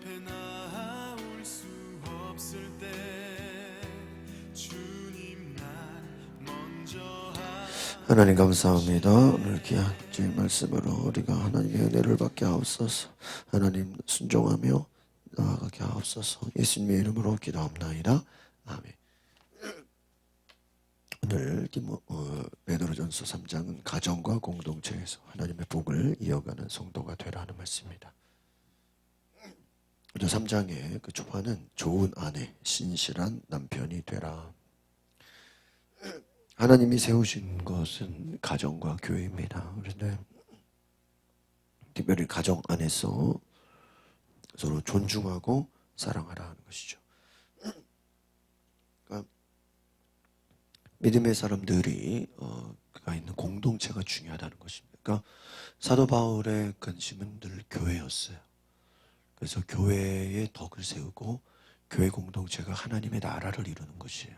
앞에 나올 수 없을 때 주님 날 먼저 하나님 감사합니다. 오늘 귀한 주의 말씀으로 우리가 하나님의 은혜를 받게 하옵소서. 하나님 순종하며 나아가게 하옵소서. 예수님의 이름으로 기도합나이다. 아멘. 오늘 베드로전서 3장은 가정과 공동체에서 하나님의 복을 이어가는 성도가 되라는 말씀입니다. 3장의 그 초반은 좋은 아내, 신실한 남편이 되라. 하나님이 세우신 것은 가정과 교회입니다. 그런데 특별히 가정 안에서 서로 존중하고 사랑하라 하는 것이죠. 그러니까 믿음의 사람들이 가 있는 공동체가 중요하다는 것입니다. 그러니까 사도 바울의 관심은 늘 교회였어요. 그래서 교회의 덕을 세우고 교회 공동체가 하나님의 나라를 이루는 것이에요.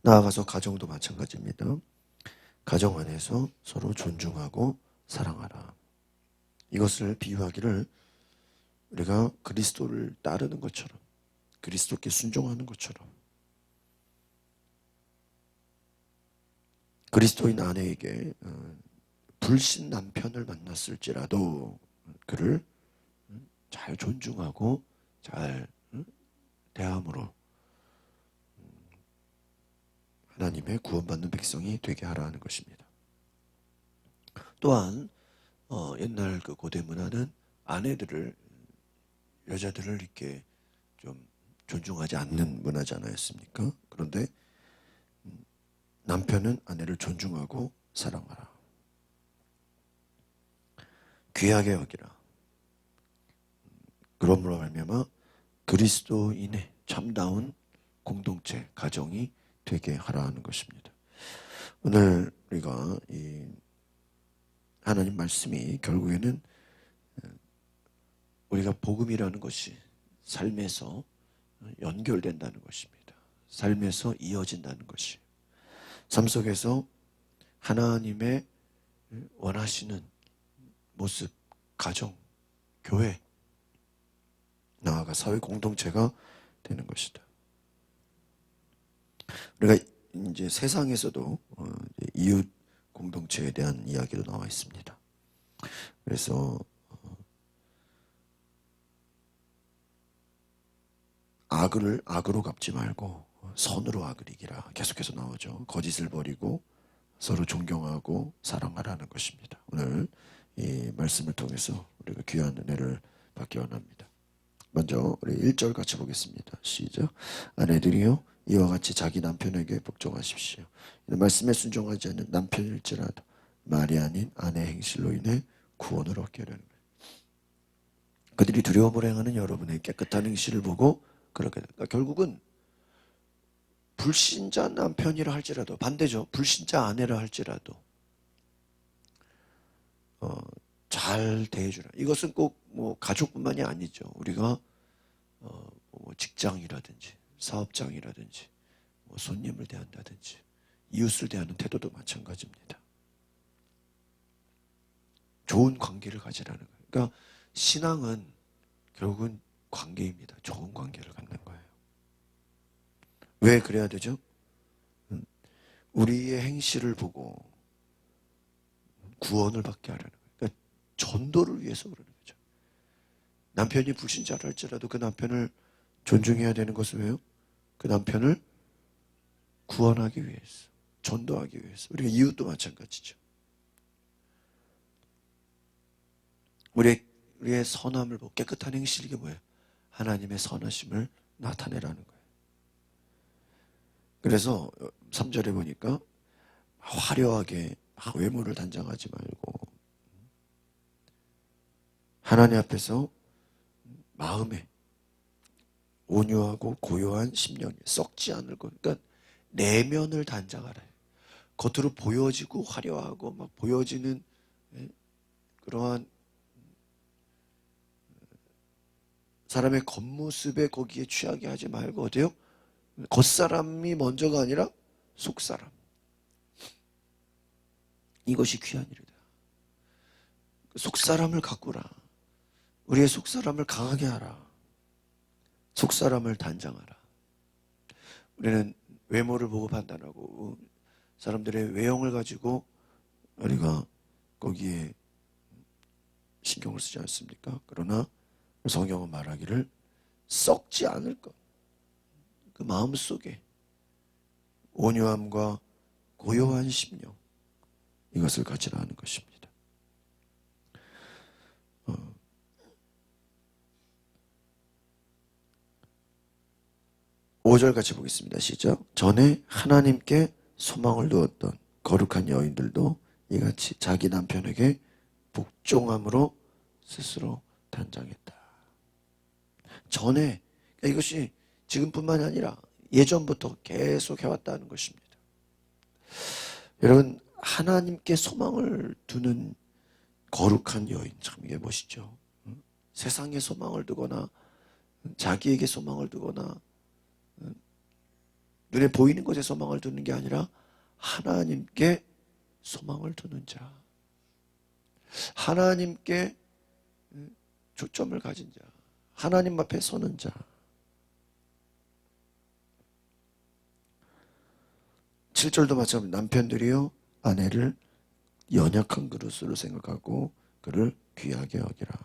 나아가서 가정도 마찬가지입니다. 가정 안에서 서로 존중하고 사랑하라. 이것을 비유하기를 우리가 그리스도를 따르는 것처럼, 그리스도께 순종하는 것처럼, 그리스도인 아내에게 불신 남편을 만났을지라도 그를 잘 존중하고 잘 대함으로 하나님의 구원받는 백성이 되게 하라는 것입니다. 또한 옛날 그 고대 문화는 아내들을, 여자들을 이렇게 좀 존중하지 않는 문화지 않았습니까? 그런데 남편은 아내를 존중하고 사랑하라. 귀하게 여기라. 그러므로 말미암아 그리스도인의 참다운 공동체, 가정이 되게 하라는 것입니다. 오늘 우리가 이 하나님 말씀이 결국에는 우리가 복음이라는 것이 삶에서 연결된다는 것입니다. 삶에서 이어진다는 것이. 삶 속에서 하나님의 원하시는 모습, 가정, 교회, 나아가 사회 공동체가 되는 것이다. 우리가 이제 세상에서도 이웃 공동체에 대한 이야기도 나와 있습니다. 그래서 악을 악으로 갚지 말고 선으로 악을 이기라 계속해서 나오죠. 거짓을 버리고 서로 존경하고 사랑하라는 것입니다. 오늘 이 말씀을 통해서 우리가 귀한 은혜를 받기 원합니다. 먼저 우리 1절 같이 보겠습니다. 시작. 아내들이여 이와 같이 자기 남편에게 복종하십시오. 이는 말씀에 순종하지 않는 남편일지라도 말이 아닌 아내의 행실로 인해 구원을 얻게 되는 거예요. 그들이 두려움을 행하는 여러분의 깨끗한 행실을 보고 그렇게 됩니다. 결국은 불신자 남편이라 할지라도, 반대죠. 불신자 아내라 할지라도 잘 대해주라. 이것은 꼭 뭐 가족뿐만이 아니죠. 우리가 뭐 직장이라든지 사업장이라든지 뭐 손님을 대한다든지 이웃을 대하는 태도도 마찬가지입니다. 좋은 관계를 가지라는 거예요. 그러니까 신앙은 결국은 관계입니다. 좋은 관계를 갖는 거예요. 왜 그래야 되죠? 우리의 행실을 보고 구원을 받게 하려는 거예요. 그러니까 전도를 위해서 그러는 거죠. 남편이 불신자라 할지라도 그 남편을 존중해야 되는 것은 왜요? 그 남편을 구원하기 위해서, 전도하기 위해서. 우리가 이웃도 마찬가지죠. 우리의 선함을 보고 깨끗한 행실, 이게 뭐예요? 하나님의 선하심을 나타내라는 거예요. 그래서 3절에 보니까 화려하게 외모를 단장하지 말고 하나님 앞에서 마음에 온유하고 고요한 심령이 썩지 않을 것. 그러니까 내면을 단장하라. 겉으로 보여지고 화려하고 막 보여지는 그러한 사람의 겉모습에 거기에 취하게 하지 말고 어때요? 겉사람이 먼저가 아니라 속사람. 이것이 귀한 일이다. 속사람을 가꾸라. 우리의 속사람을 강하게 하라. 속사람을 단장하라. 우리는 외모를 보고 판단하고 사람들의 외형을 가지고 우리가 거기에 신경을 쓰지 않습니까? 그러나 성경은 말하기를 썩지 않을 것, 그 마음속에 온유함과 고요한 심령, 이것을 가지라 하는 것입니다. 5절 같이 보겠습니다. 시작. 전에 하나님께 소망을 두었던 거룩한 여인들도 이같이 자기 남편에게 복종함으로 스스로 단장했다. 전에, 이것이 지금뿐만이 아니라 예전부터 계속 해왔다는 것입니다. 여러분, 하나님께 소망을 두는 거룩한 여인, 참 이게 멋있죠. 세상에 소망을 두거나 자기에게 소망을 두거나 눈에 보이는 것에 소망을 두는 게 아니라 하나님께 소망을 두는 자, 하나님께 초점을 가진 자, 하나님 앞에 서는 자. 7절도 마찬가지로 남편들이요 아내를 연약한 그릇으로 생각하고 그를 귀하게 여기라.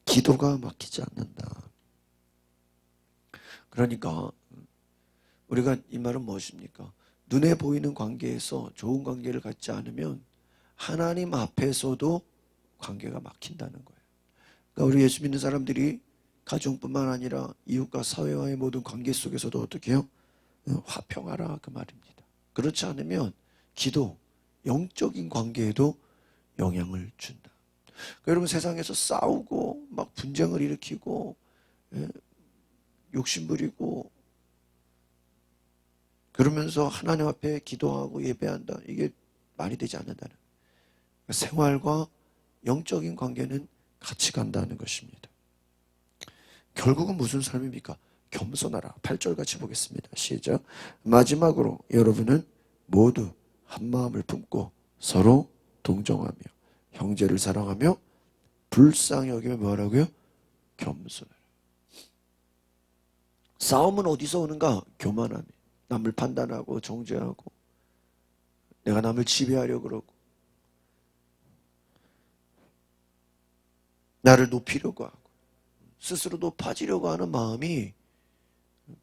기도가 막히지 않는다. 그러니까 우리가 이 말은 무엇입니까? 눈에 보이는 관계에서 좋은 관계를 갖지 않으면 하나님 앞에서도 관계가 막힌다는 거예요. 그러니까 우리 예수 믿는 사람들이 가정뿐만 아니라 이웃과 사회와의 모든 관계 속에서도 어떻게 해요? 화평하라 그 말입니다. 그렇지 않으면 기도, 영적인 관계에도 영향을 준다. 그러니까 여러분 세상에서 싸우고 막 분쟁을 일으키고 욕심부리고 그러면서 하나님 앞에 기도하고 예배한다. 이게 말이 되지 않는다는 그러니까 생활과 영적인 관계는 같이 간다는 것입니다. 결국은 무슨 삶입니까? 겸손하라. 8절 같이 보겠습니다. 시작. 마지막으로 여러분은 모두 한 마음을 품고 서로 동정하며 형제를 사랑하며 불쌍히 여기며 뭐라고요? 겸손하라. 싸움은 어디서 오는가? 교만함이. 남을 판단하고 정죄하고 내가 남을 지배하려고 그러고 나를 높이려고 하고 스스로 높아지려고 하는 마음이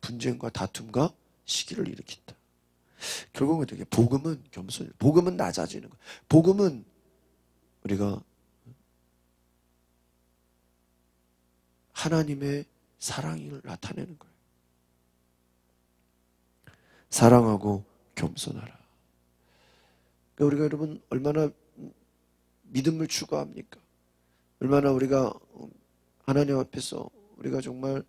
분쟁과 다툼과 시기를 일으킨다. 결국은 어떻게? 복음은 겸손, 복음은 낮아지는 거예요. 복음은 우리가 하나님의 사랑을 나타내는 거예요. 사랑하고 겸손하라. 그러니까 우리가 여러분 얼마나 믿음을 추구합니까? 얼마나 우리가 하나님 앞에서 우리가 정말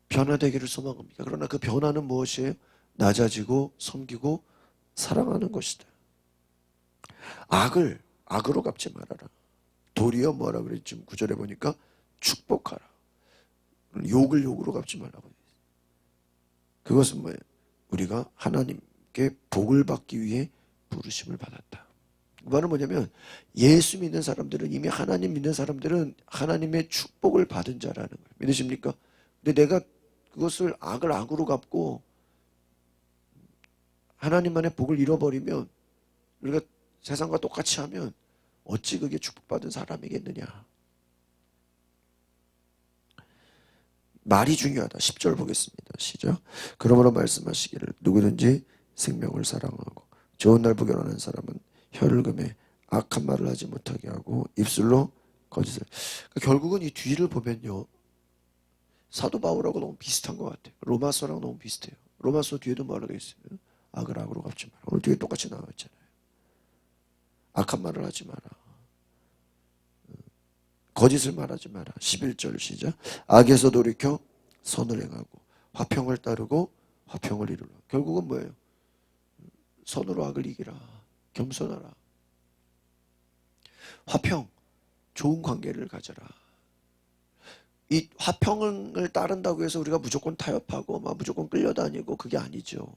변화되기를 소망합니까? 그러나 그 변화는 무엇이에요? 낮아지고 섬기고 사랑하는 것이다. 악을 악으로 갚지 말아라. 도리어 뭐라 그랬지? 지금 9절에 보니까 축복하라. 욕을 욕으로 갚지 말라고. 그것은 뭐예요? 우리가 하나님께 복을 받기 위해 부르심을 받았다. 그 말은 뭐냐면 예수 믿는 사람들은 이미 하나님 믿는 사람들은 하나님의 축복을 받은 자라는 거예요. 믿으십니까? 근데 내가 그것을 악을 악으로 갚고 하나님만의 복을 잃어버리면 우리가 세상과 똑같이 하면 어찌 그게 축복받은 사람이겠느냐. 말이 중요하다. 10절 보겠습니다. 시작. 그러므로 말씀하시기를 누구든지 생명을 사랑하고 좋은 날 보결하는 사람은 혀를 금해 악한 말을 하지 못하게 하고 입술로 거짓을. 그러니까 결국은 이 뒤를 보면요. 사도 바울하고 너무 비슷한 것 같아요. 로마서랑 너무 비슷해요. 로마서 뒤에도 뭐라고 있어요? 악을 악으로 갚지 마라. 오늘 뒤에 똑같이 나와 있잖아요. 악한 말을 하지 마라. 거짓을 말하지 마라. 11절 시작. 악에서 돌이켜 선을 행하고 화평을 따르고 화평을 이루라. 결국은 뭐예요? 선으로 악을 이기라. 겸손하라. 화평, 좋은 관계를 가져라. 이 화평을 따른다고 해서 우리가 무조건 타협하고 막 무조건 끌려다니고 그게 아니죠.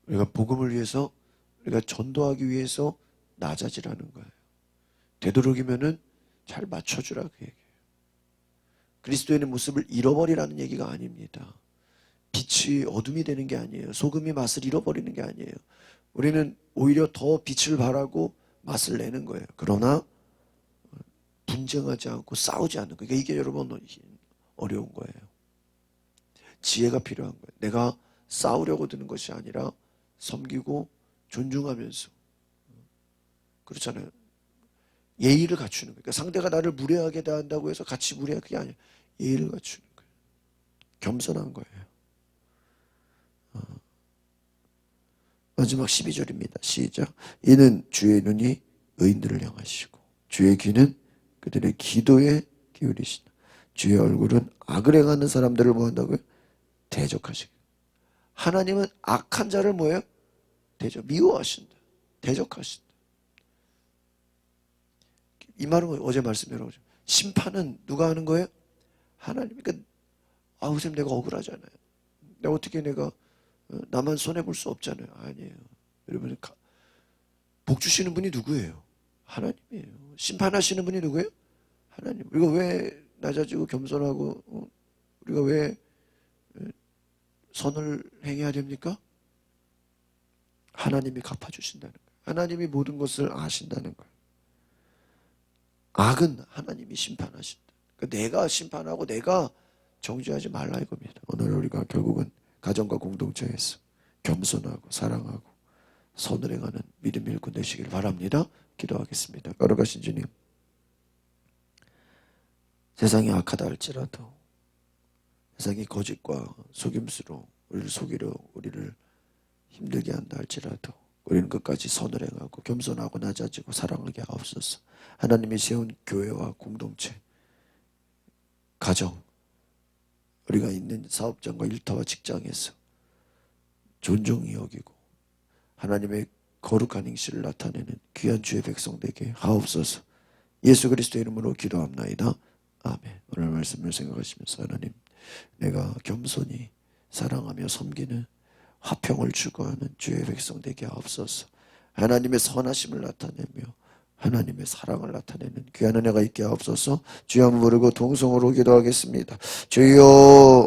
우리가 복음을 위해서 우리가 전도하기 위해서 낮아지라는 거예요. 되도록이면은 잘 맞춰주라 그 얘기예요. 그리스도인의 모습을 잃어버리라는 얘기가 아닙니다. 빛이 어둠이 되는 게 아니에요. 소금이 맛을 잃어버리는 게 아니에요. 우리는 오히려 더 빛을 발하고 맛을 내는 거예요. 그러나 분쟁하지 않고 싸우지 않는 거예요. 이게 여러분 어려운 거예요. 지혜가 필요한 거예요. 내가 싸우려고 드는 것이 아니라 섬기고 존중하면서, 그렇잖아요. 예의를 갖추는 거예요. 그러니까 상대가 나를 무례하게 대한다고 해서 같이 무례하게, 그게 아니에요. 예의를 갖추는 거예요. 겸손한 거예요. 마지막 12절입니다. 시작. 이는 주의 눈이 의인들을 향하시고 주의 귀는 그들의 기도에 기울이시다. 주의 얼굴은 악을 행하는 사람들을 뭐한다고요? 대적하시고. 하나님은 악한 자를 뭐예요? 미워하신다. 대적하신다. 이 말은 어제 말씀드렸죠. 심판은 누가 하는 거예요? 하나님. 그러니까 선생님 내가 억울하잖아요. 내가 나만 손해볼 수 없잖아요. 아니에요. 여러분, 복 주시는 분이 누구예요? 하나님이에요. 심판하시는 분이 누구예요? 하나님. 우리가 왜 낮아지고 겸손하고 우리가 왜 선을 행해야 됩니까? 하나님이 갚아주신다는 거예요. 하나님이 모든 것을 아신다는 거예요. 악은 하나님이 심판하신다. 그러니까 내가 심판하고 내가 정죄하지 말라 이겁니다. 오늘 우리가 결국은 가정과 공동체에서 겸손하고 사랑하고 선을 행하는 믿음 일꾼 되시길 바랍니다. 기도하겠습니다. 걸어가신 주님, 세상이 악하다 할지라도, 세상이 거짓과 속임수로 우리를 속이려 우리를 힘들게 한다 할지라도 우리는 끝까지 선을 행하고 겸손하고 낮아지고 사랑하게 하옵소서. 하나님이 세운 교회와 공동체, 가정, 우리가 있는 사업장과 일터와 직장에서 존중히 여기고 하나님의 거룩한 행실을 나타내는 귀한 주의 백성 되게 하옵소서. 예수 그리스도 이름으로 기도합나이다. 아멘. 오늘 말씀을 생각하시면서 하나님, 내가 겸손히 사랑하며 섬기는 화평을 추구하는 주의 백성 되게 하옵소서. 하나님의 선하심을 나타내며 하나님의 사랑을 나타내는 귀한 은혜가 있게 하옵소서. 주여 한번 부르고 동성으로 기도하겠습니다. 주여.